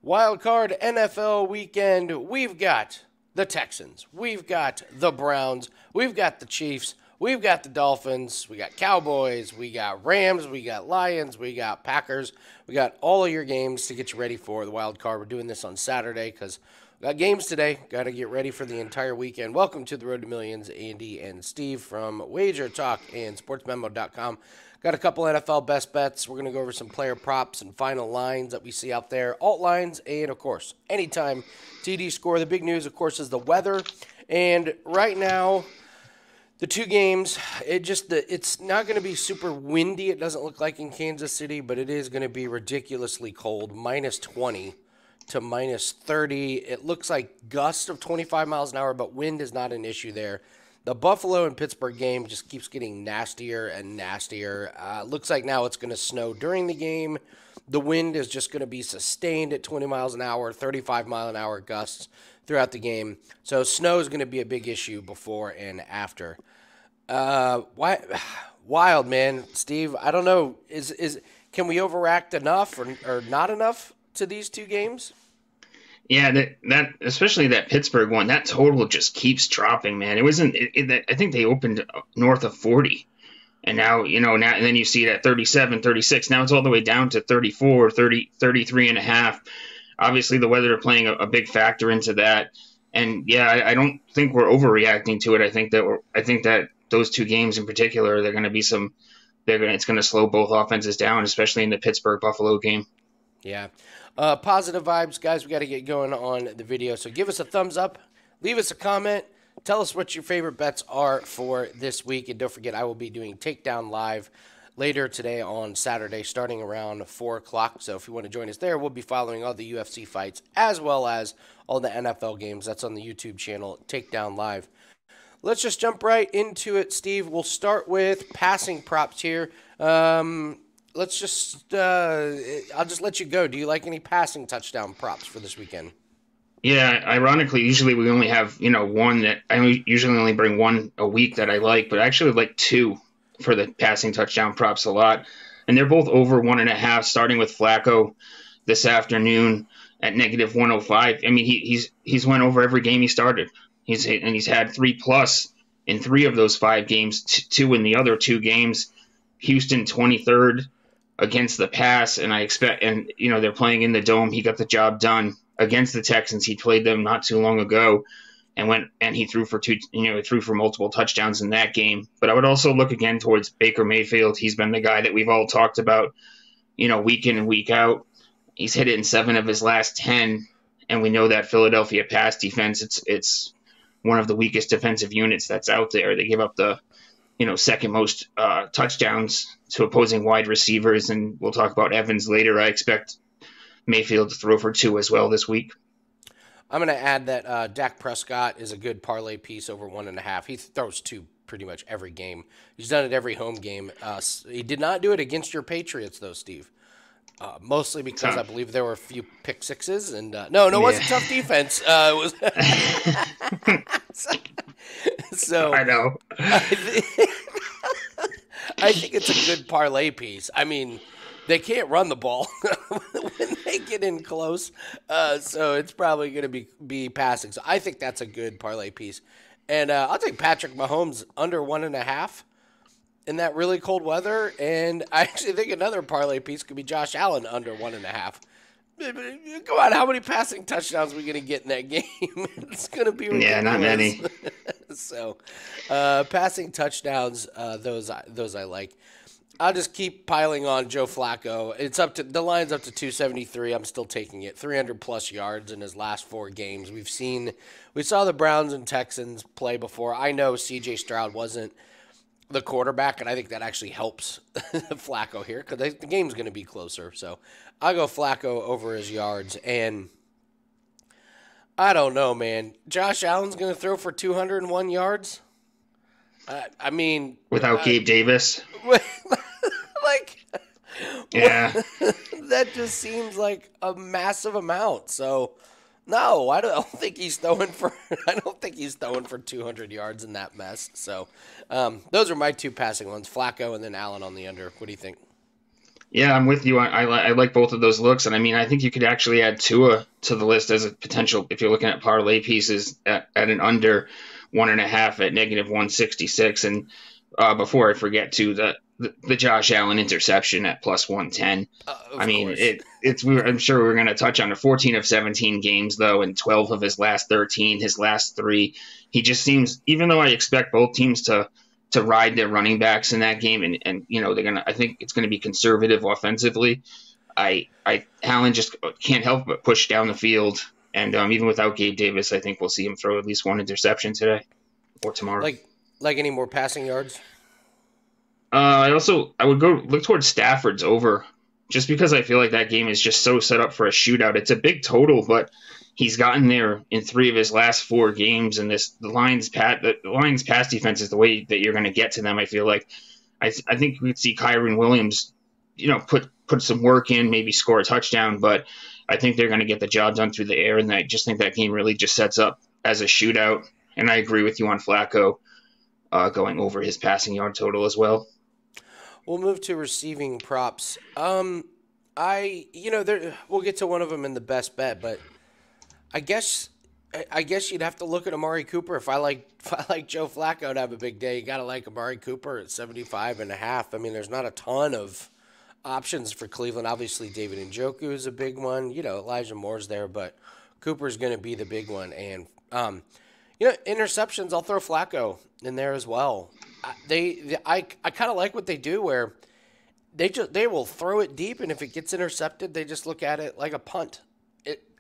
Wildcard NFL weekend, we've got the Texans, we've got the Browns, we've got the Chiefs, we've got the Dolphins, we got Cowboys, we got Rams, we got Lions, we got Packers. We got all of your games to get you ready for the wild card. We're doing this on Saturday because we got games today. Got to get ready for the entire weekend. Welcome to the Road to Millions, Andy and Steve from WagerTalk and SportsMemo.com. Got a couple NFL best bets. We're going to go over some player props and final lines that we see out there, alt lines, and, of course, anytime TD score. The big news, of course, is the weather. And right now, the two games, it's not going to be super windy. It doesn't look like in Kansas City, but it is going to be ridiculously cold, minus 20 to minus 30. It looks like gusts of 25 miles an hour, but wind is not an issue there. The Buffalo and Pittsburgh game just keeps getting nastier and nastier. Looks like now it's going to snow during the game. The wind is just going to be sustained at 20 miles an hour, 35 mile an hour gusts throughout the game. So snow is going to be a big issue before and after. Wild, man. Steve, I don't know. Can we overreact enough or not enough to these two games? Yeah, that especially that Pittsburgh one, that total just keeps dropping, man. It wasn't. I think they opened north of 40, and now and then you see it at 37, 36. Now it's all the way down to 34, 30, 33 and a half. Obviously, the weather playing a big factor into that. And yeah, I don't think we're overreacting to it. I think that those two games in particular, it's going to slow both offenses down, especially in the Pittsburgh Buffalo game. Yeah. Positive vibes, guys. We got to get going on the video. So give us a thumbs up. Leave us a comment. Tell us what your favorite bets are for this week. And don't forget, I will be doing Takedown Live later today on Saturday, starting around 4 o'clock. So if you want to join us there, we'll be following all the UFC fights as well as all the NFL games. That's on the YouTube channel, Takedown Live. Let's just jump right into it, Steve. We'll start with passing props here. I'll just let you go. Do you like any passing touchdown props for this weekend? Yeah, ironically, usually we only have, one that I usually only bring one a week that I like, but I actually like two for the passing touchdown props a lot. And they're both over 1.5, starting with Flacco this afternoon at negative 105. I mean, he's went over every game he started. He's had 3+ in 3 of those 5 games, 2 in the other 2 games. Houston 23rd against the pass, and they're playing in the Dome. He got the job done against the Texans. He played them not too long ago, and he threw for multiple touchdowns in that game. But I would also look again towards Baker Mayfield. He's been the guy that we've all talked about, week in and week out. He's hit it in 7 of his last 10, and we know that Philadelphia pass defense, it's one of the weakest defensive units that's out there. They give up the second most touchdowns to opposing wide receivers, and we'll talk about Evans later. I expect Mayfield to throw for 2 as well this week. I'm going to add that Dak Prescott is a good parlay piece over 1.5. He throws 2 pretty much every game. He's done it every home game. He did not do it against your Patriots, though, Steve. Mostly because I believe there were a few pick sixes, and no, it wasn't tough defense. It was so I know. I think it's a good parlay piece. I mean, they can't run the ball when they get in close, so it's probably going to be passing. So I think that's a good parlay piece, and I'll take Patrick Mahomes under 1.5. in that really cold weather, and I actually think another parlay piece could be Josh Allen under 1.5. Come on, how many passing touchdowns are we going to get in that game? It's going to be ridiculous. Yeah, not many. So, passing touchdowns, those I like. I'll just keep piling on Joe Flacco. The line's up to 273. I'm still taking it. 300+ yards in his last 4 games. We saw the Browns and Texans play before. I know C.J. Stroud wasn't the quarterback, and I think that actually helps Flacco here because the game's going to be closer. So I'll go Flacco over his yards, and I don't know, man. Josh Allen's going to throw for 201 yards? I mean... Without Gabe Davis? Yeah. That just seems like a massive amount. So, no, I don't think he's throwing for 200 yards in that mess. So, those are my 2 passing ones, Flacco and then Allen on the under. What do you think? Yeah, I'm with you. I like both of those looks, and I mean, I think you could actually add Tua to the list as a potential if you're looking at parlay pieces at an under 1.5 at -166. And before I forget, too, the Josh Allen interception at +110. I Of mean, course. I'm sure we're going to touch on it. 14 of 17 games though, and 12 of his last 13, his last three. He just seems, even though I expect both teams to ride their running backs in that game, and I think it's gonna be conservative offensively. Allen just can't help but push down the field, and even without Gabe Davis, I think we'll see him throw at least one interception today or tomorrow. Like any more passing yards? I would go look towards Stafford's over, just because I feel like that game is just so set up for a shootout. It's a big total, but he's gotten there in 3 of his last 4 games, and the Lions pass defense is the way that you're going to get to them. I feel like I think we'd see Kyron Williams, put some work in, maybe score a touchdown, but I think they're going to get the job done through the air, and I just think that game really just sets up as a shootout. And I agree with you on Flacco going over his passing yard total as well. We'll move to receiving props. We'll get to one of them in the best bet, but I guess you'd have to look at Amari Cooper. If I like Joe Flacco to have a big day, you got to like Amari Cooper at 75.5. I mean, there's not a ton of options for Cleveland. Obviously, David Njoku is a big one. Elijah Moore's there, but Cooper's going to be the big one. And interceptions, I'll throw Flacco in there as well. I kind of like what they do where they will throw it deep, and if it gets intercepted, they just look at it like a punt.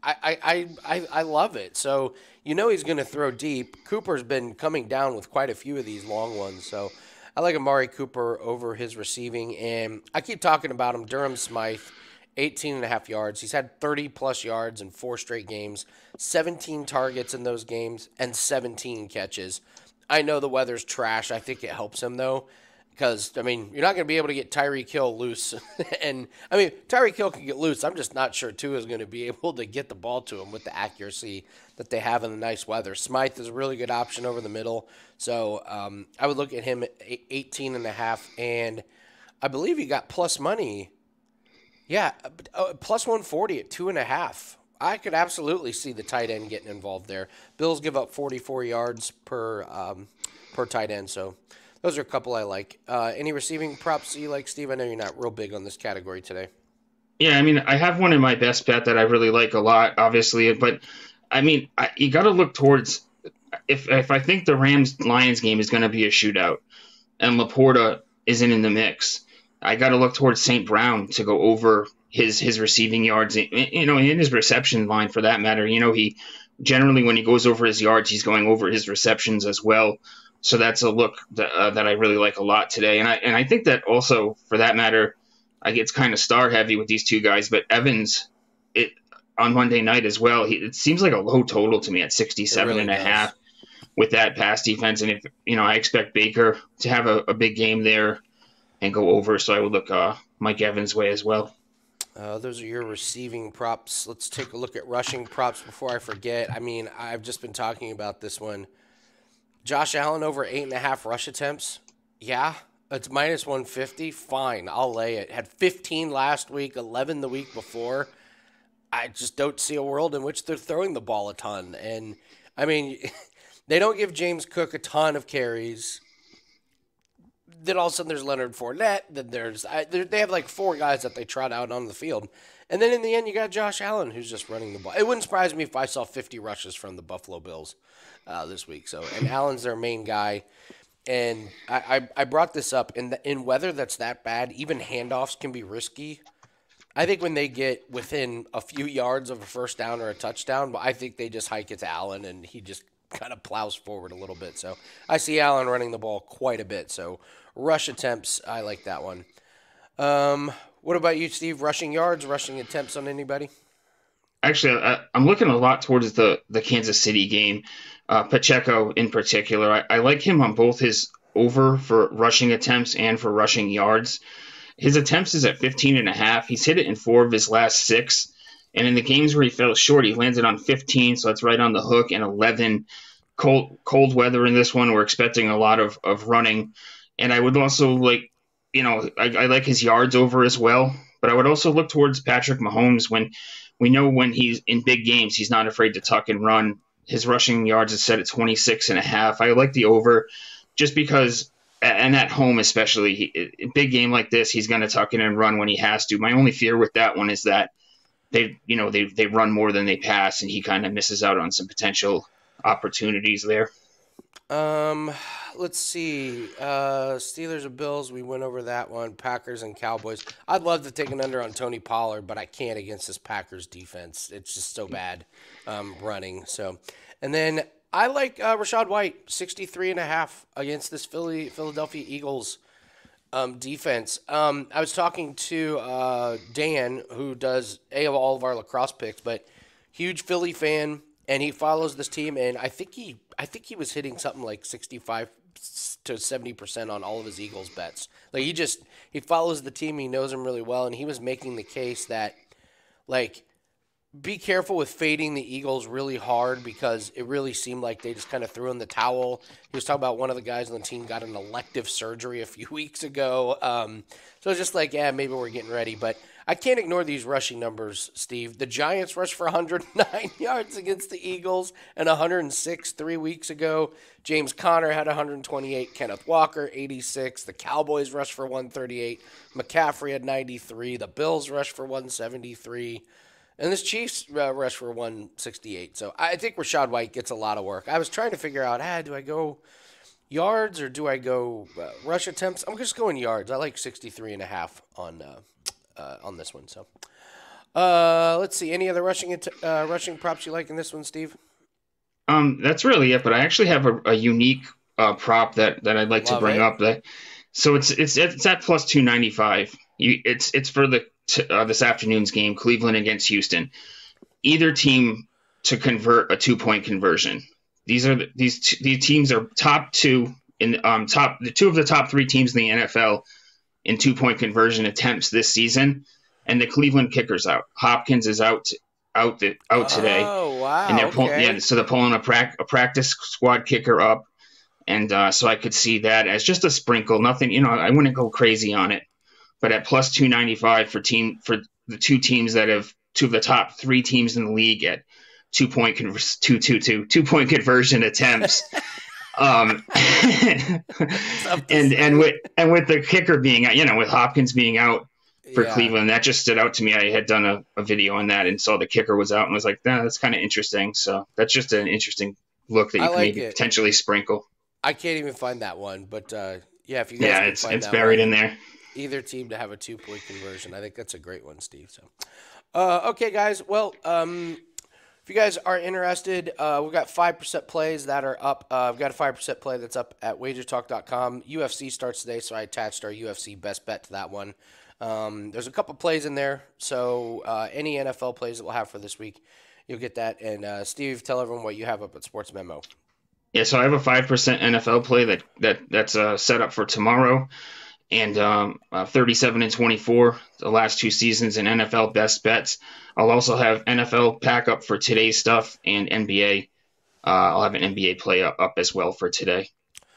I love it. So he's going to throw deep. Cooper's been coming down with quite a few of these long ones. So I like Amari Cooper over his receiving, and I keep talking about him. Durham Smythe, 18.5 yards. He's had 30-plus yards in 4 straight games, 17 targets in those games, and 17 catches. I know the weather's trash. I think it helps him, though, because, you're not going to be able to get Tyreek Hill loose. And, Tyreek Hill can get loose. I'm just not sure Tua is going to be able to get the ball to him with the accuracy that they have in the nice weather. Smythe is a really good option over the middle. So I would look at him at 18.5. And I believe he got plus money. Yeah, plus 140 at 2.5. I could absolutely see the tight end getting involved there. Bills give up 44 yards per tight end, so those are a couple I like. Any receiving props you like, Steve? I know you're not real big on this category today. Yeah, I have one in my best bet that I really like a lot, obviously, but you got to look towards if I think the Rams-Lions game is going to be a shootout and Laporta isn't in the mix, I got to look towards St. Brown to go over his receiving yards, in his reception line for that matter. He generally, when he goes over his yards, he's going over his receptions as well. So that's a look that I really like a lot today. And I think that also, for that matter, it's kind of star heavy with these two guys, but Evans, on Monday night as well, it seems like a low total to me at 67.5 with that pass defense. And if I expect Baker to have a big game there and go over, so I would look Mike Evans' way as well. Those are your receiving props. Let's take a look at rushing props before I forget. I've just been talking about this one. Josh Allen over 8.5 rush attempts. Yeah, it's minus 150. Fine, I'll lay it. Had 15 last week, 11 the week before. I just don't see a world in which they're throwing the ball a ton. And, they don't give James Cook a ton of carries. Then all of a sudden there's Leonard Fournette. Then they have like 4 guys that they trot out on the field. And then in the end, you got Josh Allen who's just running the ball. It wouldn't surprise me if I saw 50 rushes from the Buffalo Bills this week. And Allen's their main guy. And I brought this up. In weather that's that bad, even handoffs can be risky. I think when they get within a few yards of a first down or a touchdown, I think they just hike it to Allen and he just kind of plows forward a little bit. So I see Allen running the ball quite a bit. So rush attempts, I like that one. What about you, Steve? Rushing yards, rushing attempts on anybody? Actually, I'm looking a lot towards the Kansas City game. Pacheco in particular. I like him on both his over for rushing attempts and for rushing yards. His attempts is at 15.5. He's hit it in 4 of his last 6. And in the games where he fell short, he landed on 15, so that's right on the hook, and 11. Cold weather in this one. We're expecting a lot of running. And I would also like I like his yards over as well. But I would also look towards Patrick Mahomes when we know when he's in big games, he's not afraid to tuck and run. His rushing yards is set at 26.5. I like the over just because, and at home especially, a big game like this, he's going to tuck in and run when he has to. My only fear with that one is that they run more than they pass, and he kind of misses out on some potential opportunities there. Let's see. Steelers or Bills, we went over that one. Packers and Cowboys. I'd love to take an under on Tony Pollard, but I can't against this Packers defense. It's just so bad running. So, and then I like Rachaad White, 63.5 against this Philadelphia Eagles defense. I was talking to Dan, who does all of our lacrosse picks, but huge Philly fan, and he follows this team, and I think he was hitting something like 65 to 70% on all of his Eagles bets. Like he follows the team, he knows them really well, and he was making the case that be careful with fading the Eagles really hard because it really seemed like they just kind of threw in the towel. He was talking about one of the guys on the team got an elective surgery a few weeks ago. So it's just maybe we're getting ready. But I can't ignore these rushing numbers, Steve. The Giants rushed for 109 yards against the Eagles and 106 3 weeks ago. James Conner had 128. Kenneth Walker, 86. The Cowboys rushed for 138. McCaffrey had 93. The Bills rushed for 173. And this Chiefs rush for 168. So I think Rachaad White gets a lot of work. I was trying to figure out, do I go yards or do I go rush attempts? I'm just going yards. I like 63.5 on this one. So let's see. Any other rushing props you like in this one, Steve? That's really it. But I actually have a unique prop that I'd like to bring up. So it's at plus 295. It's for this afternoon's game, Cleveland against Houston. Either team to convert a 2-point conversion. These teams are top two in the two of the top 3 teams in the NFL in 2-point conversion attempts this season, and the Cleveland kicker's out. Hopkins is out today. Oh wow! And they're pulling a practice squad kicker up, and so I could see that as just a sprinkle. Nothing, I wouldn't go crazy on it. But at plus 295 for the two teams that have two of the top 3 teams in the league at 2-point conversion attempts, and with the kicker being out, with Hopkins being out for Cleveland, that just stood out to me. I had done a video on that and saw the kicker was out and was like, that's kind of interesting. So that's just an interesting look that you can maybe potentially sprinkle. I can't even find that one, but if you guys can find it's buried in there. Either team to have a 2-point conversion. I think that's a great one, Steve. So, okay, guys. Well, if you guys are interested, we've got 5% plays that are up. I've got a 5% play that's up at WagerTalk.com. UFC starts today, so I attached our UFC best bet to that one. There's a couple plays in there, so any NFL plays that we'll have for this week, you'll get that. And Steve, tell everyone what you have up at Sports Memo. Yeah, so I have a 5% NFL play that's set up for tomorrow. And 37-24, the last 2 seasons in NFL best bets. I'll also have NFL pack up for today's stuff and NBA. I'll have an NBA play up as well for today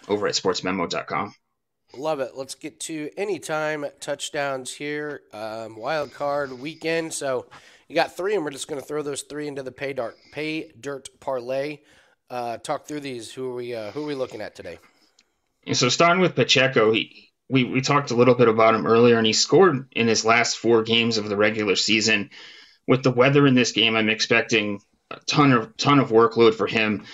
over at sportsmemo.com. Love it. Let's get to anytime touchdowns here. Wild card weekend. So you got 3, and we're just going to throw those 3 into the pay dirt parlay. Talk through these. Who are we looking at today? And so starting with Pacheco, We talked a little bit about him earlier, and he scored in his last 4 games of the regular season. With the weather in this game, I'm expecting a ton of workload for him.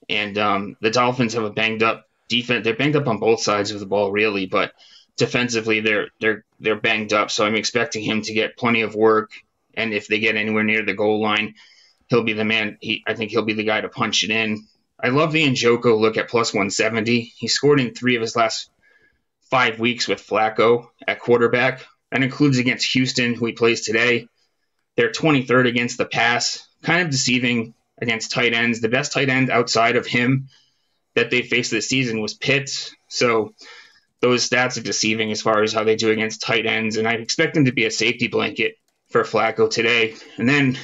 And the Dolphins have a banged up defense. They're banged up on both sides of the ball, really, but defensively they're banged up. So I'm expecting him to get plenty of work. And if they get anywhere near the goal line, he'll be the man. I think he'll be the guy to punch it in. I love the Njoku look at plus 170. He scored in 3 of his last 5 weeks with Flacco at quarterback. That includes against Houston, who he plays today. They're 23rd against the pass, kind of deceiving against tight ends. The best tight end outside of him that they faced this season was Pitts. So those stats are deceiving as far as how they do against tight ends. And I expect them to be a safety blanket for Flacco today. And then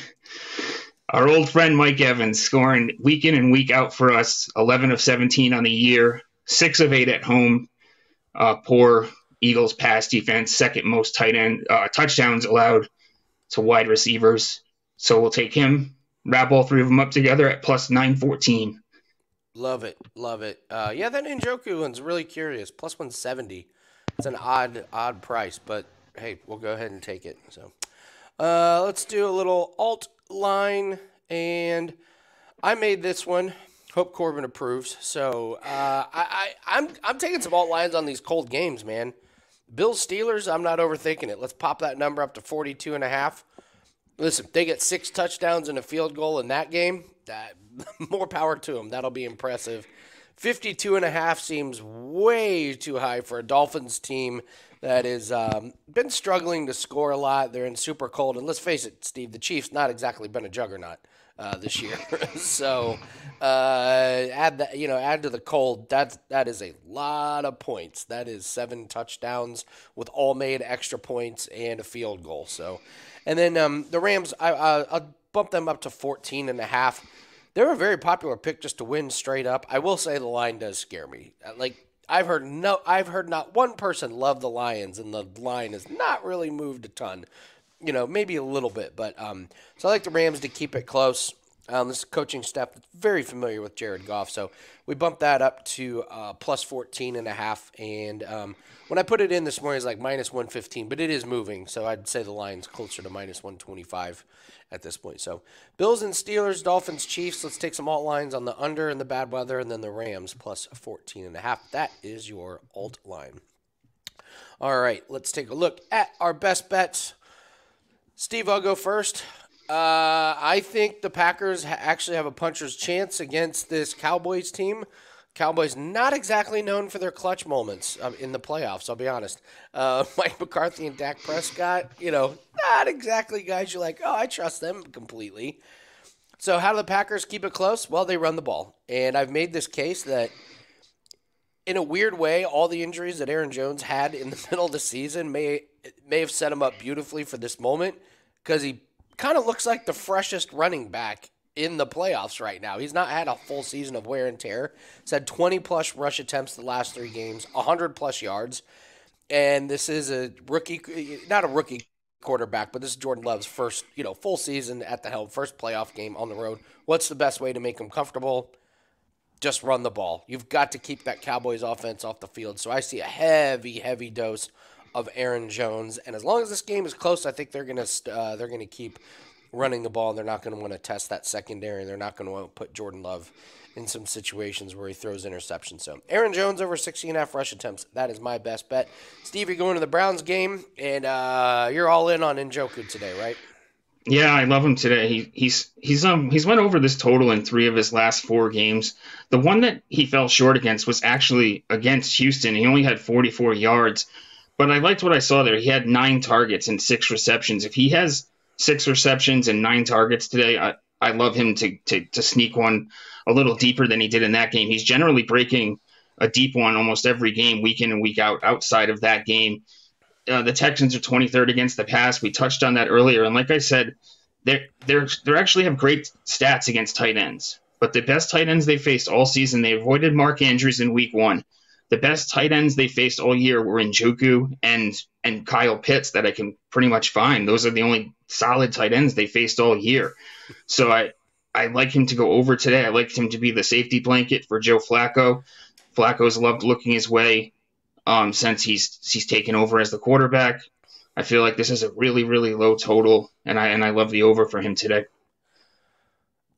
our old friend Mike Evans scoring week in and week out for us, 11 of 17 on the year, 6 of 8 at home. Poor Eagles pass defense, second most tight end touchdowns allowed to wide receivers. So we'll take him, wrap all three of them up together at plus 914. Love it, love it. Yeah, that Njoku one's really curious. Plus 170. It's an odd price, but hey, we'll go ahead and take it. So, let's do a little alt line, and I made this one. Hope Corbin approves. So, I'm taking some alt lines on these cold games, man. Bills Steelers, I'm not overthinking it. Let's pop that number up to 42.5. Listen, they get 6 touchdowns and a field goal in that game. More power to them. That'll be impressive. 52.5 seems way too high for a Dolphins team that has been struggling to score a lot. They're in super cold. And let's face it, Steve, the Chiefs not exactly been a juggernaut this year. So add to the cold. That is a lot of points. That is 7 touchdowns with all made extra points and a field goal. So, and then the Rams, I'll bump them up to 14.5. They're a very popular pick just to win straight up. I will say the line does scare me. I've heard not one person love the Lions, and the line has not really moved a ton. Maybe a little bit, but so I like the Rams to keep it close. This coaching staff is very familiar with Jared Goff, so we bumped that up to plus 14.5. And when I put it in this morning, it's like minus 115, but it is moving, so I'd say the line's closer to minus 125 at this point. So Bills and Steelers, Dolphins, Chiefs. Let's take some alt lines on the under and the bad weather, and then the Rams plus 14.5. That is your alt line. All right, let's take a look at our best bets. Steve, I'll go first. I think the Packers actually have a puncher's chance against this Cowboys team. Cowboys not exactly known for their clutch moments in the playoffs, I'll be honest. Mike McCarthy and Dak Prescott, not exactly guys you're like, oh, I trust them completely. So how do the Packers keep it close? Well, they run the ball. And I've made this case that in a weird way, all the injuries that Aaron Jones had in the middle of the season may have set him up beautifully for this moment, because he kind of looks like the freshest running back in the playoffs right now. He's not had a full season of wear and tear. He's had 20-plus rush attempts the last 3 games, 100-plus yards. And this is a rookie, not a rookie quarterback, but this is Jordan Love's first, full season at the helm, first playoff game on the road. What's the best way to make him comfortable? Just run the ball. You've got to keep that Cowboys offense off the field. So I see a heavy, heavy dose of Aaron Jones, and as long as this game is close, I think they're gonna keep running the ball. And they're not going to want to test that secondary, and they're not going to want to put Jordan Love in some situations where he throws interceptions. So Aaron Jones over 16.5 rush attempts. That is my best bet. Steve, you're going to the Browns game, and you're all in on Njoku today, right? Yeah, I love him today. He's went over this total in 3 of his last 4 games. The one that he fell short against was actually against Houston. He only had 44 yards. But I liked what I saw there. He had 9 targets and 6 receptions. If he has 6 receptions and 9 targets today, I love him to sneak one a little deeper than he did in that game. He's generally breaking a deep one almost every game, week in and week out, outside of that game. The Texans are 23rd against the pass. We touched on that earlier. And like I said, they actually have great stats against tight ends. But the best tight ends they faced all season, they avoided Mark Andrews in week 1. The best tight ends they faced all year were Njoku and Kyle Pitts that I can pretty much find. Those are the only solid tight ends they faced all year. So I like him to go over today. I like him to be the safety blanket for Joe Flacco. Flacco's loved looking his way since he's taken over as the quarterback. I feel like this is a really, really low total, and I love the over for him today.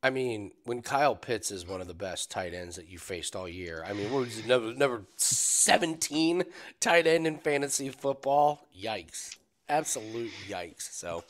I mean, when Kyle Pitts is one of the best tight ends that you faced all year, I mean, what was he, number 17 tight end in fantasy football? Yikes. Absolute yikes. So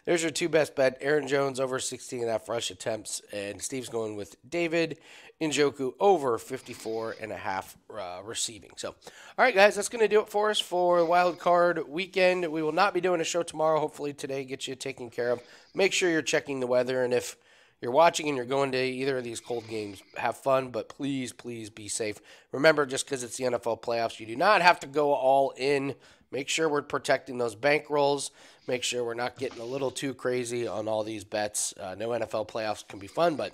there's your 2 best bet. Aaron Jones over 16.5 rush attempts, and Steve's going with David Njoku over 54.5 receiving. So, all right, guys, that's going to do it for us for Wild Card Weekend. We will not be doing a show tomorrow. Hopefully today gets you taken care of. Make sure you're checking the weather, and if you're watching and you're going to either of these cold games, have fun, but please, please be safe. Remember, just because it's the NFL playoffs, you do not have to go all in. Make sure we're protecting those bankrolls. Make sure we're not getting a little too crazy on all these bets. No NFL playoffs can be fun, but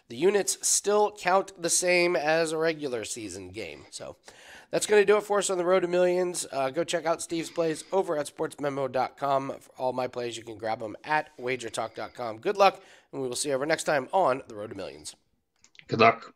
the units still count the same as a regular season game. So That's going to do it for us on the Road to Millions. Go check out Steve's plays over at sportsmemo.com. For all my plays, you can grab them at WagerTalk.com. Good luck, and we will see you over next time on the Road to Millions. Good luck.